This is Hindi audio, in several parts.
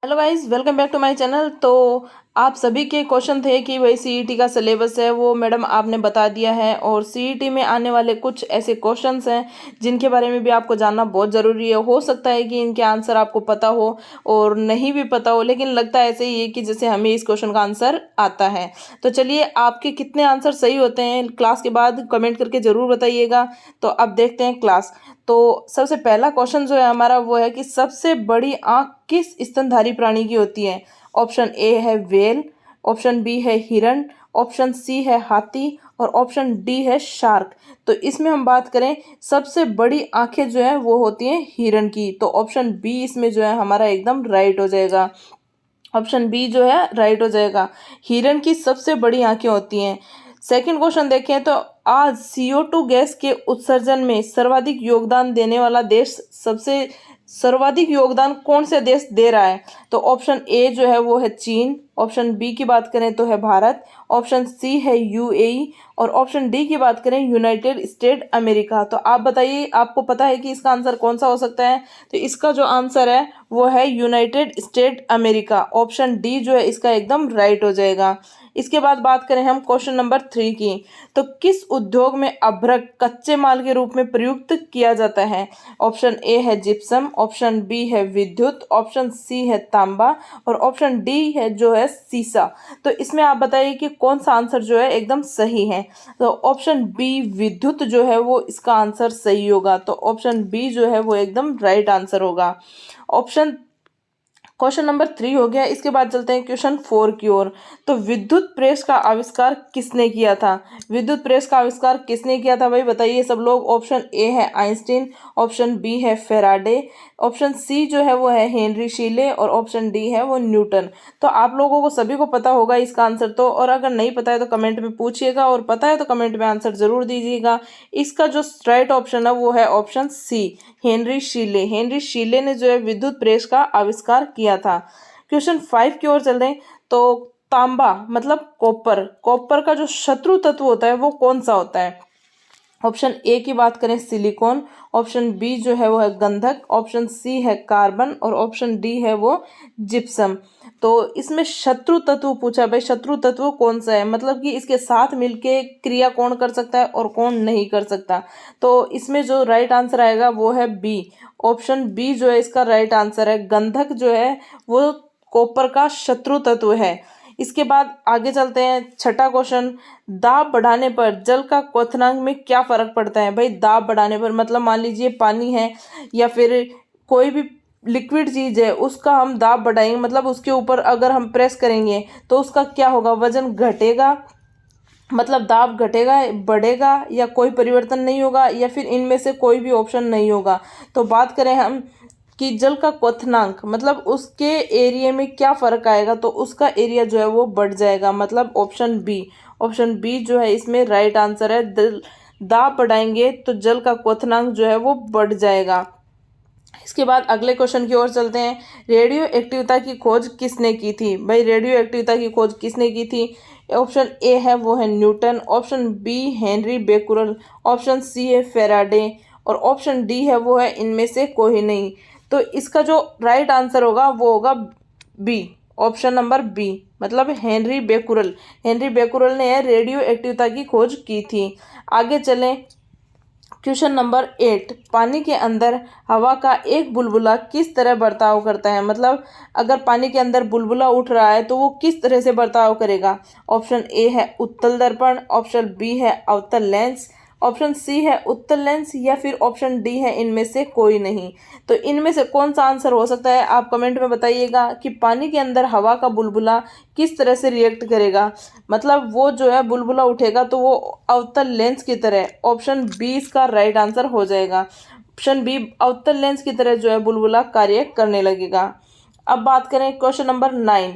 Hello guys, welcome back to my channel. तो आप सभी के क्वेश्चन थे कि भाई सीईटी का सिलेबस है वो मैडम आपने बता दिया है, और सीईटी में आने वाले कुछ ऐसे क्वेश्चंस हैं जिनके बारे में भी आपको जानना बहुत ज़रूरी है। हो सकता है कि इनके आंसर आपको पता हो और नहीं भी पता हो, लेकिन लगता है ऐसे ही है कि जैसे हमें इस क्वेश्चन का आंसर आता है। तो चलिए, आपके कितने आंसर सही होते हैं क्लास के बाद कमेंट करके ज़रूर बताइएगा। तो अब देखते हैं क्लास। तो सबसे पहला क्वेश्चन जो है हमारा वो है कि सबसे बड़ी आंख किस स्तनधारी प्राणी की होती है। ऑप्शन ए है व्हेल, ऑप्शन बी है हिरण, ऑप्शन सी है हाथी और ऑप्शन डी है शार्क। तो इसमें हम बात करें, सबसे बड़ी आंखें जो है वो होती हैं हिरण की। तो ऑप्शन बी इसमें जो है हमारा एकदम राइट हो जाएगा। ऑप्शन बी जो है राइट हो जाएगा, हिरण की सबसे बड़ी आंखें होती हैं। सेकंड क्वेश्चन देखें तो आज CO2 गैस के उत्सर्जन में सर्वाधिक योगदान देने वाला देश, सबसे सर्वाधिक योगदान कौन से देश दे रहा है। तो ऑप्शन ए जो है वो है चीन, ऑप्शन बी की बात करें तो है भारत, ऑप्शन सी है यूएई और ऑप्शन डी की बात करें यूनाइटेड स्टेट अमेरिका। तो आप बताइए, आपको पता है कि इसका आंसर कौन सा हो सकता है। तो इसका जो आंसर है वो है United state America. Option D जो है इसका एकदम राइट हो जाएगा। इसके बाद बात करें हम क्वेश्चन नंबर 3 की, तो किस उद्योग में अभ्रक कच्चे माल के रूप में प्रयुक्त किया जाता है। ऑप्शन ए है जिप्सम, ऑप्शन बी है विद्युत, ऑप्शन सी है तांबा और ऑप्शन डी है जो है सीसा। तो इसमें आप बताइए कि कौन सा आंसर जो है एकदम सही है। तो ऑप्शन बी विद्युत जो है वो इसका आंसर सही होगा। तो ऑप्शन बी जो है वो एकदम राइट आंसर होगा। ऑप्शन क्वेश्चन नंबर 3 हो गया। इसके बाद चलते हैं क्वेश्चन 4 की ओर। तो विद्युत प्रेस का आविष्कार किसने किया था। विद्युत प्रेस का आविष्कार किसने किया था भाई, बताइए सब लोग। ऑप्शन ए है आइंस्टीन, ऑप्शन बी है फेराडे, ऑप्शन सी जो है वो है हेनरी शीले और ऑप्शन डी है वो न्यूटन। तो आप लोगों को सभी को पता होगा इसका आंसर। तो और अगर नहीं पता है तो कमेंट में पूछिएगा, और पता है तो कमेंट में आंसर जरूर दीजिएगा। इसका जो राइट ऑप्शन है वो है ऑप्शन सी, हेनरी शीले। हेनरी शीले ने जो है विद्युत प्रेस का आविष्कार किया था। क्वेश्चन 5 की ओर चल रहे हैं। तो तांबा मतलब कॉपर, कॉपर का जो शत्रु तत्व होता है वो कौन सा होता है। ऑप्शन ए की बात करें सिलिकॉन, ऑप्शन बी जो है वो है गंधक, ऑप्शन सी है कार्बन और ऑप्शन डी है वो जिप्सम। तो इसमें शत्रु तत्व पूछा भाई, शत्रु तत्व कौन सा है, मतलब कि इसके साथ मिलके क्रिया कौन कर सकता है और कौन नहीं कर सकता। तो इसमें जो राइट आंसर आएगा वो है बी। ऑप्शन बी जो है इसका राइट आंसर है। गंधक जो है वो कॉपर का शत्रु तत्व है। इसके बाद आगे चलते हैं, छठा क्वेश्चन। दाब बढ़ाने पर जल का क्वथनांक में क्या फर्क पड़ता है भाई। दाब बढ़ाने पर मतलब मान लीजिए पानी है या फिर कोई भी लिक्विड चीज है, उसका हम दाब बढ़ाएंगे, मतलब उसके ऊपर अगर हम प्रेस करेंगे तो उसका क्या होगा, वजन घटेगा, मतलब दाब घटेगा, बढ़ेगा या कोई परिवर्तन नहीं होगा, या फिर इनमें से कोई भी ऑप्शन नहीं होगा। तो बात करें हम कि जल का क्वथनांक मतलब उसके एरिया में क्या फर्क आएगा, तो उसका एरिया जो है वो बढ़ जाएगा, मतलब ऑप्शन बी। ऑप्शन बी जो है इसमें राइट आंसर है। दाब बढ़ाएंगे तो जल का क्वथनांक जो है वो बढ़ जाएगा। इसके बाद अगले क्वेश्चन की ओर चलते हैं। रेडियो एक्टिविता की खोज किसने की थी भाई, रेडियो एक्टिविता की खोज किसने की थी। ऑप्शन ए है वो है Newton, option B Henry Becquerel, option C है फेराडे और ऑप्शन डी है वो है इनमें से कोई नहीं। तो इसका जो राइट आंसर होगा वो होगा बी, ऑप्शन नंबर बी, मतलब हेनरी बेकुरल। हेनरी बेकुरल ने रेडियो एक्टिविता की खोज की थी। आगे चलें, क्वेश्चन नंबर 8। पानी के अंदर हवा का एक बुलबुला किस तरह बर्ताव करता है, मतलब अगर पानी के अंदर बुलबुला उठ रहा है तो वो किस तरह से बर्ताव करेगा। ऑप्शन ए है उत्तल दर्पण, ऑप्शन बी है अवतल लेंस, ऑप्शन सी है उत्तल लेंस या फिर ऑप्शन डी है इनमें से कोई नहीं। तो इनमें से कौन सा आंसर हो सकता है, आप कमेंट में बताइएगा कि पानी के अंदर हवा का बुलबुला किस तरह से रिएक्ट करेगा, मतलब वो जो है बुलबुला उठेगा तो वो अवतल लेंस की तरह। ऑप्शन बी इसका राइट आंसर हो जाएगा। ऑप्शन बी अवतल लेंस की तरह जो है बुलबुला कार्य करने लगेगा। अब बात करें क्वेश्चन नंबर 9।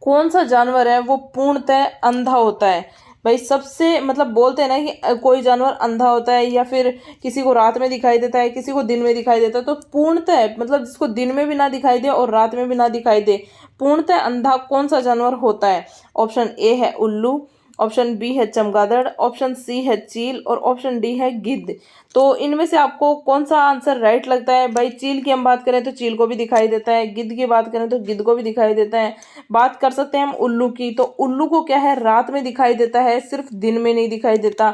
कौन सा जानवर है वो पूर्णतः अंधा होता है भाई। सबसे मतलब बोलते हैं ना कि कोई जानवर अंधा होता है या फिर किसी को रात में दिखाई देता है, किसी को दिन में दिखाई देता है। तो पूर्णतः मतलब जिसको दिन में भी ना दिखाई दे और रात में भी ना दिखाई दे, पूर्णतः अंधा कौन सा जानवर होता है। ऑप्शन ए है उल्लू, ऑप्शन बी है चमगादड़, ऑप्शन सी है चील और ऑप्शन डी है गिद्ध। तो इनमें से आपको कौन सा आंसर राइट लगता है? भाई चील की हम बात करें तो चील को भी दिखाई देता है, गिद्ध की बात करें तो गिद्ध को भी दिखाई देता है। बात कर सकते हैं हम उल्लू की, तो उल्लू को क्या है, रात में दिखाई देता है, सिर्फ दिन में नहीं दिखाई देता।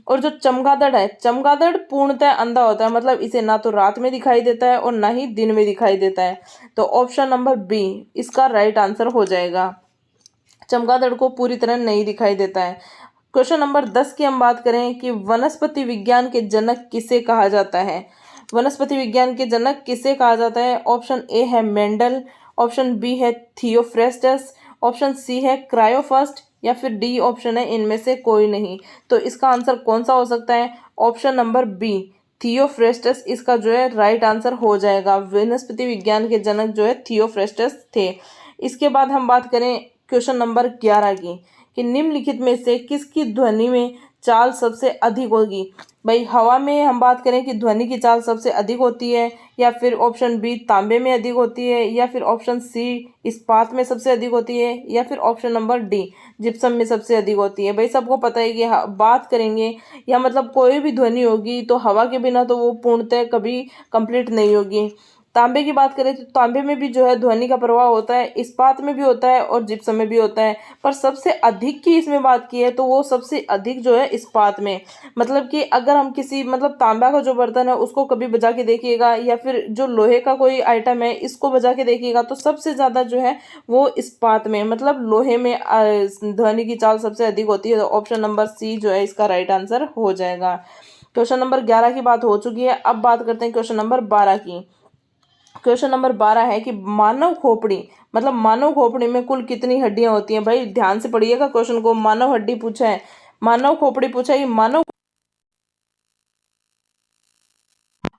और जो चमगादड़ है, चमगादड़ पूर्णतः अंधा होता है, मतलब इसे ना तो रात में दिखाई देता है और ना ही दिन में दिखाई देता है। तो ऑप्शन नंबर बी इसका राइट आंसर हो जाएगा। चमगादड़ को पूरी तरह नहीं दिखाई देता है। क्वेश्चन नंबर 10 की हम बात करें कि वनस्पति विज्ञान के जनक किसे कहा जाता है? वनस्पति विज्ञान के जनक किसे कहा जाता है? ऑप्शन ए है मेंडल, ऑप्शन बी है थियोफ्रेस्टस, ऑप्शन सी है क्रायोफर्स्ट या फिर डी ऑप्शन है इनमें से कोई नहीं। तो इसका आंसर कौन सा हो सकता है? ऑप्शन नंबर बी थियोफ्रेस्टस इसका जो है राइट आंसर हो जाएगा। वनस्पति विज्ञान के जनक जो है थियोफ्रेस्टस थे। इसके बाद हम बात करें क्वेश्चन नंबर 11 की कि निम्नलिखित में से किसकी ध्वनि में चाल सबसे अधिक होगी? भाई हवा में हम बात करें कि ध्वनि की चाल सबसे अधिक होती है, या फिर ऑप्शन बी तांबे में अधिक होती है, या फिर ऑप्शन सी इस्पात में सबसे अधिक होती है, या फिर ऑप्शन नंबर डी जिप्सम में सबसे अधिक होती है। भाई सबको पता है कि बात करेंगे या मतलब कोई भी ध्वनि होगी तो हवा के बिना तो वो पूर्णतः कभी कंप्लीट नहीं होगी। तांबे की बात करें तो तांबे में भी जो है ध्वनि का प्रवाह होता है, इस्पात में भी होता है और जिप्सम में भी होता है, पर सबसे अधिक की इसमें बात की है तो वो सबसे अधिक जो है इस्पात में। मतलब कि अगर हम किसी मतलब तांबा का जो बर्तन है उसको कभी बजा के देखिएगा, या फिर जो लोहे का कोई आइटम है इसको बजा के देखिएगा, तो सबसे ज़्यादा जो है वो इस्पात में मतलब लोहे में ध्वनि की चाल सबसे अधिक होती है। तो ऑप्शन नंबर सी जो है इसका राइट आंसर हो जाएगा। क्वेश्चन नंबर 11 की बात हो चुकी है, अब बात करते हैं क्वेश्चन नंबर 12 की। क्वेश्चन नंबर 12 है कि मानव खोपड़ी मतलब मानव खोपड़ी में कुल कितनी हड्डियां होती हैं? भाई ध्यान से पढ़िएगा क्वेश्चन को। मानव हड्डी पूछा है, मानव खोपड़ी पूछा है, मानव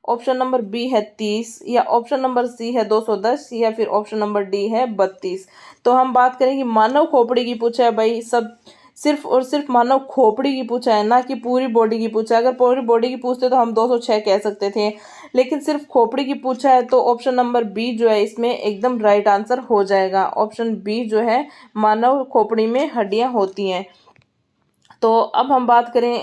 ऑप्शन नंबर बी है 30, या ऑप्शन नंबर सी है 210, या फिर ऑप्शन नंबर डी है 32। तो हम बात करें कि मानव खोपड़ी की पूछा है, भाई सब सिर्फ और सिर्फ मानव खोपड़ी की पूछा है, ना कि पूरी बॉडी की पूछा है। अगर पूरी बॉडी की पूछते तो हम 206 कह सकते थे, लेकिन सिर्फ खोपड़ी की पूछा है तो ऑप्शन नंबर बी जो है इसमें एकदम राइट आंसर हो जाएगा। ऑप्शन बी जो है मानव खोपड़ी में हड्डियां होती हैं। तो अब हम बात करें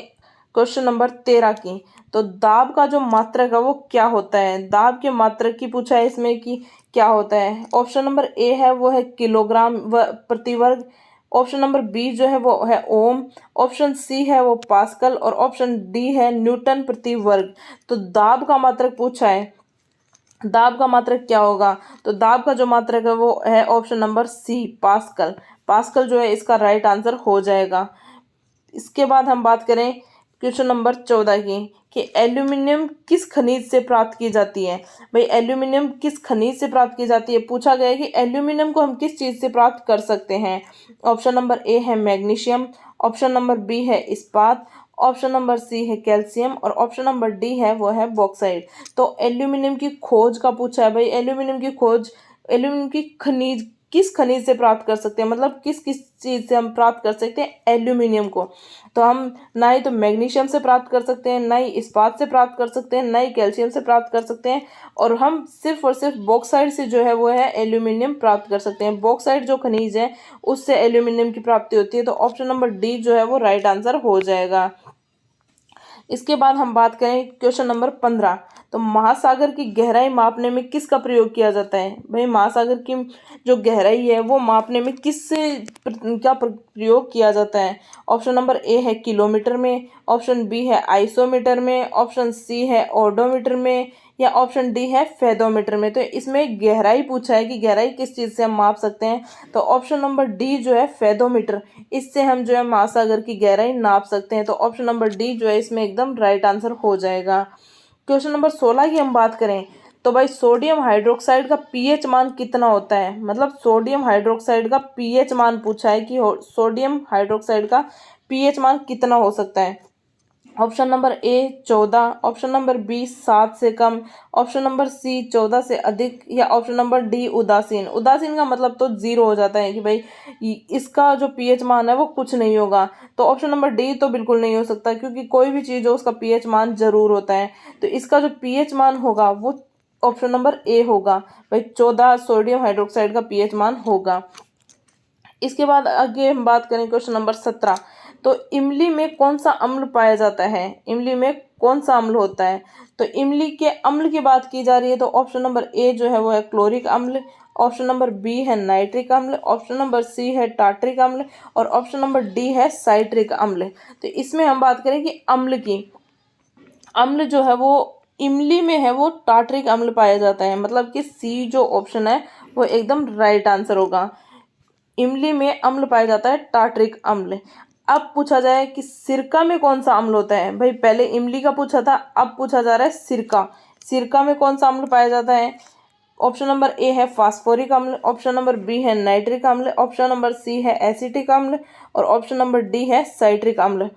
क्वेश्चन नंबर 13 की। तो दाब का जो मात्रक है वो क्या होता है? दाब के मात्रक की पूछा है इसमें कि क्या होता है। ऑप्शन नंबर ए है वो है किलोग्राम प्रति वर्ग, ऑप्शन नंबर बी जो है वो है ओम, ऑप्शन सी है वो पास्कल और ऑप्शन डी है न्यूटन प्रति वर्ग। तो दाब का मात्रक पूछा है, दाब का मात्रक क्या होगा? तो दाब का जो मात्रक है वो है option number C Pascal. Pascal जो है इसका राइट आंसर हो जाएगा। इसके बाद हम बात करें क्वेश्चन नंबर 14 की कि एल्यूमिनियम किस खनिज से प्राप्त की जाती है? भाई एल्यूमिनियम किस खनिज से प्राप्त की जाती है पूछा गया है कि एल्यूमिनियम को हम किस चीज़ से प्राप्त कर सकते हैं। ऑप्शन नंबर ए है मैग्नीशियम, ऑप्शन नंबर बी है इस्पात, ऑप्शन नंबर सी है कैल्शियम और ऑप्शन नंबर डी है वो है बॉक्साइड। तो एल्यूमिनियम की खोज का पूछा है, भाई एल्यूमिनियम की खोज, एल्यूमिनियम की खनिज किस खनिज से प्राप्त कर सकते हैं, मतलब किस किस चीज़ से हम प्राप्त कर सकते हैं एल्यूमिनियम को? तो हम ना ही तो मैग्नीशियम से प्राप्त कर सकते हैं, ना ही इस्पात से प्राप्त कर सकते हैं, ना ही कैल्शियम से प्राप्त कर सकते हैं, और हम सिर्फ और सिर्फ बॉक्साइड से जो है वो है एल्यूमिनियम प्राप्त कर सकते हैं। बॉक्साइड जो खनिज है उससे एल्यूमिनियम की प्राप्ति होती है। तो ऑप्शन नंबर डी जो है वो राइट आंसर हो जाएगा। इसके बाद हम बात करें क्वेश्चन नंबर 15। तो महासागर की गहराई मापने में किसका प्रयोग किया जाता है? भाई महासागर की जो गहराई है वो मापने में किससे क्या प्रयोग किया जाता है? ऑप्शन नंबर ए है किलोमीटर में, ऑप्शन बी है आइसोमीटर में, ऑप्शन सी है ओडोमीटर में, या ऑप्शन डी है फेदोमीटर में। तो इसमें गहराई पूछा है कि गहराई किस चीज़ से हम माप सकते हैं, तो ऑप्शन नंबर डी जो है फेदोमीटर, इससे हम जो है महासागर की गहराई नाप सकते हैं। तो ऑप्शन नंबर डी जो है इसमें एकदम राइट आंसर हो जाएगा। क्वेश्चन नंबर 16 की हम बात करें तो भाई सोडियम हाइड्रोक्साइड का पीएच मान कितना होता है? मतलब सोडियम हाइड्रोक्साइड का पीएच मान पूछा है कि सोडियम हाइड्रोक्साइड का पीएच मान कितना हो सकता है। Option number A 14, option number B 7 से कम, ऑप्शन नंबर सी 14 से अधिक, या ऑप्शन नंबर डी उदासीन। उदासीन का मतलब तो जीरो हो जाता है कि भाई इसका जो पीएच मान है वो कुछ नहीं होगा। तो ऑप्शन नंबर डी तो बिल्कुल नहीं हो सकता, क्योंकि कोई भी चीज़ हो उसका पीएच मान जरूर होता है। तो इसका जो पीएच मान होगा वो ऑप्शन नंबर ए होगा, भाई 14 सोडियम हाइड्रोक्साइड का पीएच मान होगा। इसके बाद आगे हम बात करें क्वेश्चन नंबर 17। तो इमली में कौन सा अम्ल पाया जाता है, इमली में कौन सा अम्ल होता है। तो इमली के अम्ल की बात की जा रही है तो ऑप्शन नंबर ए जो है वो है क्लोरिक अम्ल, ऑप्शन नंबर बी है नाइट्रिक अम्ल, ऑप्शन नंबर सी है टार्ट्रिक अम्ल और ऑप्शन नंबर डी है साइट्रिक अम्ल। तो इसमें हम बात करें कि अम्ल की, अम्ल जो है वो इमली में है वो टार्ट्रिक अम्ल पाया जाता है, मतलब कि सी जो ऑप्शन है वो एकदम राइट आंसर होगा। इमली में अम्ल पाया जाता है टार्ट्रिक अम्ल। अब पूछा जाए कि सिरका में कौन सा अम्ल होता है, भाई पहले इमली का पूछा था, अब पूछा जा रहा है सिरका, सिरका में कौन सा अम्ल पाया जाता है। ऑप्शन नंबर ए है फास्फोरिक अम्ल, ऑप्शन नंबर बी है नाइट्रिक अम्ल, ऑप्शन नंबर सी है एसिटिक अम्ल और ऑप्शन नंबर डी है साइट्रिक अम्ल।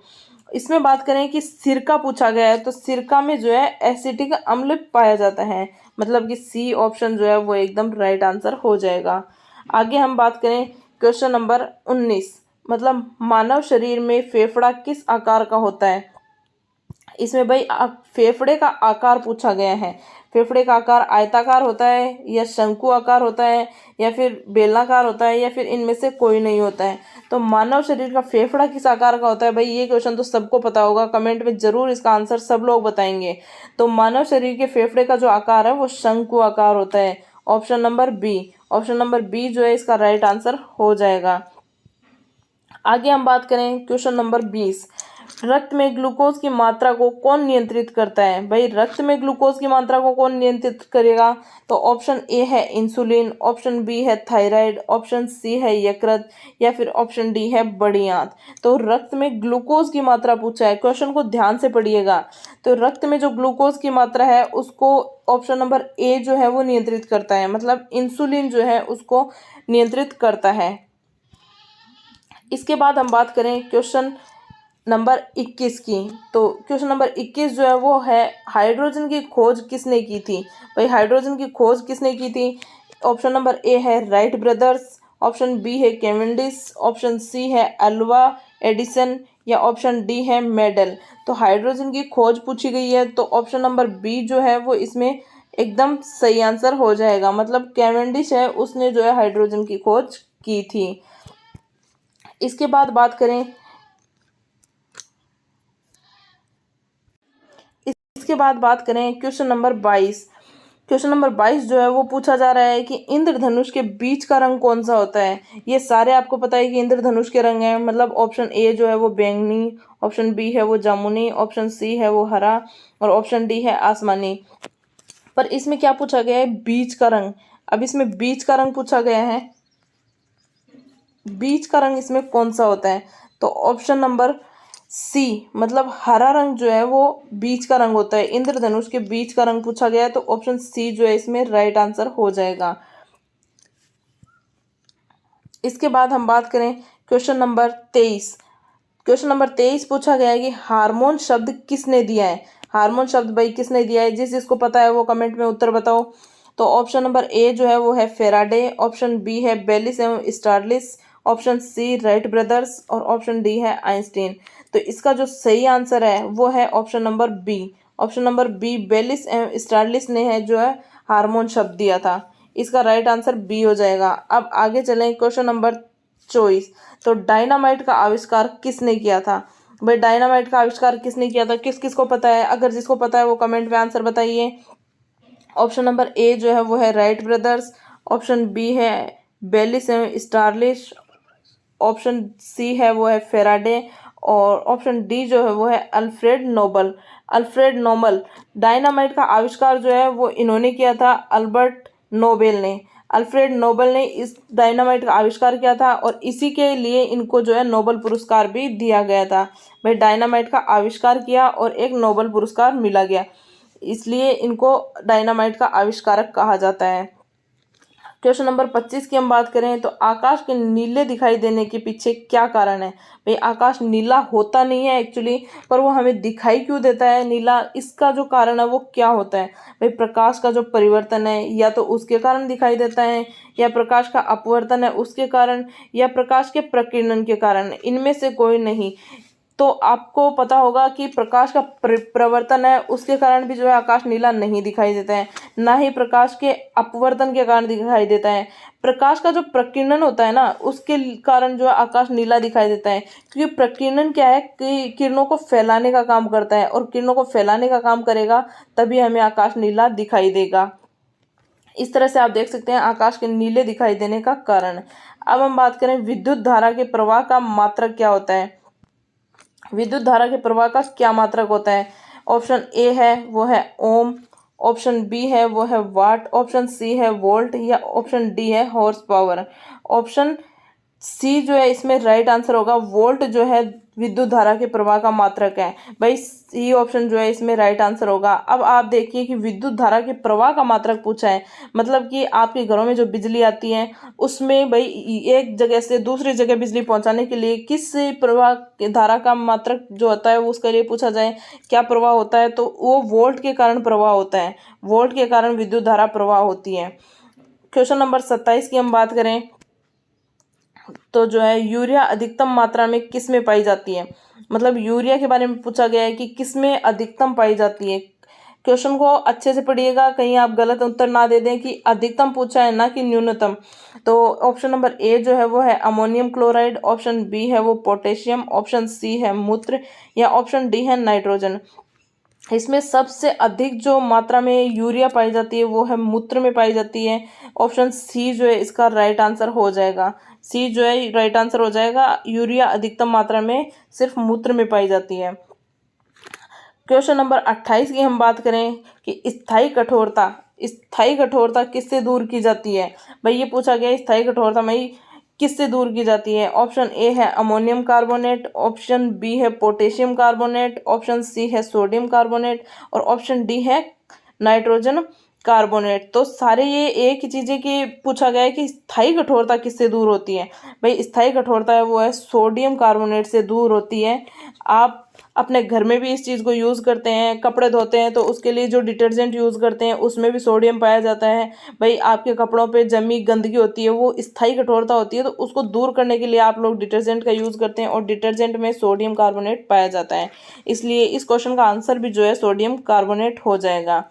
इसमें बात करें कि सिरका पूछा गया है तो सिरका में जो है एसिटिक अम्ल पाया जाता है, मतलब कि सी ऑप्शन जो है वो एकदम राइट आंसर हो जाएगा। आगे हम बात करें क्वेश्चन नंबर 19, मतलब मानव शरीर में फेफड़ा किस आकार का होता है। इसमें भाई फेफड़े का आकार पूछा गया है, फेफड़े का आकार आयताकार होता है या शंकु आकार होता है या फिर बेलनाकार होता है या फिर इनमें से कोई नहीं होता है। तो मानव शरीर का फेफड़ा किस आकार का होता है, भाई ये क्वेश्चन तो सबको पता होगा, कमेंट में जरूर इसका आंसर सब लोग बताएंगे। तो मानव शरीर के फेफड़े का जो आकार है वो शंकु आकार होता है, option number B, option number B जो है इसका राइट आंसर हो जाएगा। आगे हम बात करें क्वेश्चन नंबर 20, रक्त में ग्लूकोज की मात्रा को कौन नियंत्रित करता है। भाई रक्त में ग्लूकोज की मात्रा को कौन नियंत्रित करेगा, तो ऑप्शन ए है इंसुलिन, ऑप्शन बी है थायराइड, ऑप्शन सी है यकृत या फिर ऑप्शन डी है बड़ी आंत। तो रक्त में ग्लूकोज की मात्रा पूछा है, क्वेश्चन को ध्यान से पढ़िएगा। तो रक्त में जो ग्लूकोज की मात्रा है उसको ऑप्शन नंबर ए जो है वो नियंत्रित करता है, मतलब इंसुलिन जो है उसको नियंत्रित करता है। इसके बाद हम बात करें क्वेश्चन नंबर 21 की, तो क्वेश्चन नंबर 21 जो है वो है हाइड्रोजन की खोज किसने की थी। भाई हाइड्रोजन की खोज किसने की थी, ऑप्शन नंबर ए है राइट ब्रदर्स, ऑप्शन बी है केवेंडिश, ऑप्शन सी है अल्वा एडिसन या ऑप्शन डी है मेडल। तो हाइड्रोजन की खोज पूछी गई है तो ऑप्शन नंबर बी जो है वो इसमें एकदम सही आंसर हो जाएगा, मतलब केवेंडिश है उसने जो है हाइड्रोजन की खोज की थी। इसके बाद बात करें, इसके बाद बात करें क्वेश्चन नंबर 22। क्वेश्चन नंबर 22 जो है वो पूछा जा रहा है कि इंद्रधनुष के बीच का रंग कौन सा होता है। ये सारे आपको पता है कि इंद्रधनुष के रंग हैं, मतलब ऑप्शन ए जो है वो बैंगनी, ऑप्शन बी है वो जामुनी, ऑप्शन सी है वो हरा और ऑप्शन डी है आसमानी। पर इसमें क्या पूछा गया है, बीच का रंग। अब इसमें बीच का रंग पूछा गया है, बीच का रंग इसमें कौन सा होता है, तो ऑप्शन नंबर सी, मतलब हरा रंग जो है वो बीच का रंग होता है, इंद्रधनुष के बीच का रंग पूछा गया है तो ऑप्शन सी जो है इसमें राइट आंसर हो जाएगा। इसके बाद हम बात करें क्वेश्चन नंबर 23। क्वेश्चन नंबर 23 पूछा गया है कि हार्मोन शब्द किसने दिया है। हार्मोन शब्द भाई किसने दिया है, जिसको पता है वो कमेंट में उत्तर बताओ। तो ऑप्शन नंबर ए जो है वो है फेराडे, ऑप्शन बी है बेलिस एवं Starling, option C Wright brothers और ऑप्शन डी है आइंस्टीन। तो इसका जो सही आंसर है वो है option number B, option number B Bayliss एवं स्टारलिस ने है जो है हार्मोन शब्द दिया था, इसका राइट आंसर बी हो जाएगा। अब आगे चलें क्वेश्चन नंबर 24, तो डायनामाइट का आविष्कार किसने किया था। भाई डायनामाइट का आविष्कार किसने किया था, किस किस को पता है, अगर जिसको पता है वो कमेंट में आंसर बताइए। ऑप्शन नंबर ए जो है वो है राइट ब्रदर्स, ऑप्शन बी है बेलिस एवं स्टारलिस, ऑप्शन सी है वो है फेराडे और ऑप्शन डी जो है वो है Alfred Nobel. Alfred Nobel, dynamite का आविष्कार जो है वो इन्होंने किया था, अल्बर्ट नोबेल ने, अल्फ्रेड नोबल ने इस डायनामाइट का आविष्कार किया था और इसी के लिए इनको जो है नोबल पुरस्कार भी दिया गया था। भाई डायनामाइट का आविष्कार किया और एक नोबल पुरस्कार मिला गया, इसलिए इनको डायनामाइट का आविष्कारक कहा जाता है। क्वेश्चन नंबर 25 की हम बात करें तो आकाश के नीले दिखाई देने के पीछे क्या कारण है। भाई आकाश नीला होता नहीं है एक्चुअली, पर वो हमें दिखाई क्यों देता है नीला, इसका जो कारण है वो क्या होता है। भाई प्रकाश का जो परिवर्तन है या तो उसके कारण दिखाई देता है, या प्रकाश का अपवर्तन है उसके कारण, या प्रकाश के प्रकीर्णन के कारण, इनमें से कोई नहीं। तो आपको पता होगा कि प्रकाश का प्रवर्तन है उसके कारण भी जो है आकाश नीला नहीं दिखाई देता है, ना ही प्रकाश के अपवर्तन के कारण दिखाई देता है। प्रकाश का जो प्रकीर्णन होता है ना उसके कारण जो है आकाश नीला दिखाई देता है, क्योंकि प्रकीर्णन क्या है कि किरणों को फैलाने का काम करता है, और किरणों को फैलाने का काम करेगा तभी हमें आकाश नीला दिखाई देगा। इस तरह से आप देख सकते हैं आकाश के नीले दिखाई देने का कारण। अब हम बात करें विद्युत धारा के प्रवाह का मात्रक क्या होता है। विद्युत धारा के प्रवाह का क्या मात्रक होता है। ऑप्शन ए है वो है ओम, ऑप्शन बी है वो है वाट, ऑप्शन सी है वोल्ट, या ऑप्शन डी है हॉर्स पावर। ऑप्शन सी जो है इसमें राइट आंसर होगा, वोल्ट जो है विद्युत धारा के प्रवाह का मात्रक है। भाई सी ऑप्शन जो है इसमें राइट आंसर होगा। अब आप देखिए कि विद्युत धारा के प्रवाह का मात्रक पूछा है, मतलब कि आपके घरों में जो बिजली आती है उसमें भाई एक जगह से दूसरी जगह बिजली पहुंचाने के लिए किस प्रवाह धारा का मात्रक जो होता है वो उसके लिए पूछा जाए क्या प्रवाह होता है, तो वो वोल्ट के कारण प्रवाह होता है, वोल्ट के कारण विद्युत धारा प्रवाह होती है। क्वेश्चन नंबर 27 की हम बात करें तो जो है यूरिया अधिकतम मात्रा में किस में पाई जाती है, मतलब यूरिया के बारे में पूछा गया है कि किस में अधिकतम पाई जाती है। क्वेश्चन को अच्छे से पढ़िएगा, कहीं आप गलत उत्तर ना दे दें कि अधिकतम पूछा है ना कि न्यूनतम। तो ऑप्शन नंबर ए जो है वो है अमोनियम क्लोराइड, ऑप्शन बी है वो पोटेशियम, ऑप्शन सी है मूत्र, या ऑप्शन डी है नाइट्रोजन। इसमें सबसे अधिक जो मात्रा में यूरिया पाई जाती है वो है मूत्र में पाई जाती है। ऑप्शन सी जो है इसका राइट आंसर हो जाएगा, सी जो है राइट आंसर हो जाएगा। यूरिया अधिकतम मात्रा में सिर्फ मूत्र में पाई जाती है। क्वेश्चन नंबर 28 की हम बात करें कि स्थायी कठोरता किससे दूर की जाती है। भाई ये पूछा गया स्थायी कठोरता भाई किससे दूर की जाती है। ऑप्शन ए है अमोनियम कार्बोनेट, ऑप्शन बी है पोटेशियम कार्बोनेट, ऑप्शन सी है सोडियम कार्बोनेट, और ऑप्शन डी है नाइट्रोजन कार्बोनेट। तो सारे ये एक ही चीज़ें की पूछा गया है कि स्थायी कठोरता किससे दूर होती है। भाई स्थायी कठोरता है वो है सोडियम कार्बोनेट से दूर होती है। आप अपने घर में भी इस चीज़ को यूज़ करते हैं, कपड़े धोते हैं तो उसके लिए जो डिटर्जेंट यूज़ करते हैं उसमें भी सोडियम पाया जाता है। भाई आपके कपड़ों पे जमी गंदगी होती है वो स्थायी कठोरता होती है, तो उसको दूर करने के लिए आप लोग डिटर्जेंट का यूज़ करते हैं, और डिटर्जेंट में सोडियम कार्बोनेट पाया जाता है, इसलिए इस क्वेश्चन का आंसर भी जो है सोडियम कार्बोनेट हो जाएगा।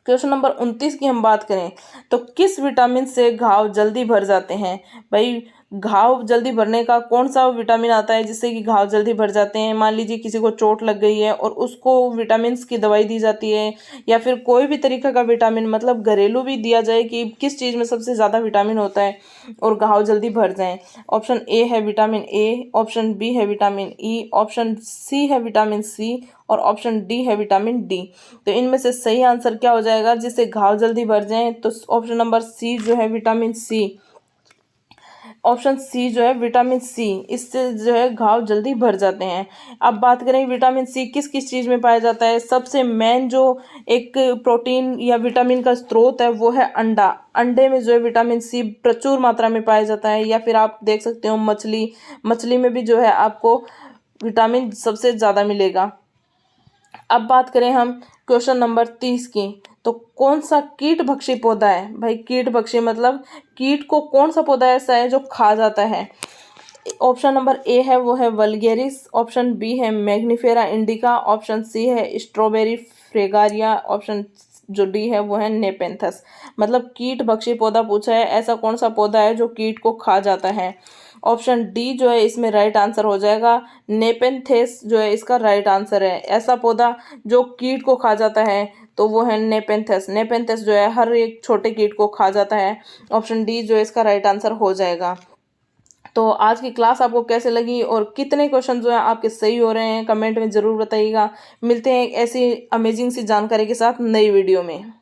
क्वेश्चन नंबर 29 की हम बात करें तो किस विटामिन से घाव जल्दी भर जाते हैं। भाई घाव जल्दी भरने का कौन सा विटामिन आता है जिससे कि घाव जल्दी भर जाते हैं। मान लीजिए किसी को चोट लग गई है और उसको विटामिन की दवाई दी जाती है, या फिर कोई भी तरीके का विटामिन मतलब घरेलू भी दिया जाए कि किस चीज़ में सबसे ज़्यादा विटामिन होता है और घाव जल्दी भर जाएं। ऑप्शन ए है विटामिन ए, ऑप्शन बी है विटामिन ई, ऑप्शन सी है विटामिन सी, और ऑप्शन डी है विटामिन डी। तो इनमें से सही आंसर क्या हो जाएगा जिससे घाव जल्दी भर जाएं, तो ऑप्शन नंबर सी जो है विटामिन सी, ऑप्शन सी जो है विटामिन सी, इससे जो है घाव जल्दी भर जाते हैं। अब बात करें विटामिन सी किस किस चीज़ में पाया जाता है। सबसे मेन जो एक प्रोटीन या विटामिन का स्रोत है वो है अंडा। अंडे में जो है विटामिन सी प्रचुर मात्रा में पाया जाता है, या फिर आप देख सकते हो मछली में भी जो है आपको विटामिन सबसे ज़्यादा मिलेगा। अब बात करें हम क्वेश्चन नंबर 30 की, तो कौन सा कीट भक्षी पौधा है। भाई कीट भक्षी मतलब कीट को कौन सा पौधा ऐसा है जो खा जाता है। ऑप्शन नंबर ए है वो है वल्गेरिस, ऑप्शन बी है मैग्निफेरा इंडिका, ऑप्शन सी है स्ट्रॉबेरी फ्रेगारिया, ऑप्शन जो डी है वो है नेपेंथस। मतलब कीट भक्षी पौधा पूछा है, ऐसा कौन सा पौधा है जो कीट को खा जाता है। ऑप्शन डी जो है इसमें राइट आंसर हो जाएगा, नेपेंथेस जो है इसका राइट आंसर है। ऐसा पौधा जो कीट को खा जाता है तो वो है नेपेंथस। नेपेंथस जो है हर एक छोटे कीट को खा जाता है। ऑप्शन डी जो है इसका राइट आंसर हो जाएगा। तो आज की क्लास आपको कैसे लगी और कितने क्वेश्चन जो है आपके सही हो रहे हैं कमेंट में ज़रूर बताइएगा। मिलते हैं एक ऐसी अमेजिंग सी जानकारी के साथ नई वीडियो में।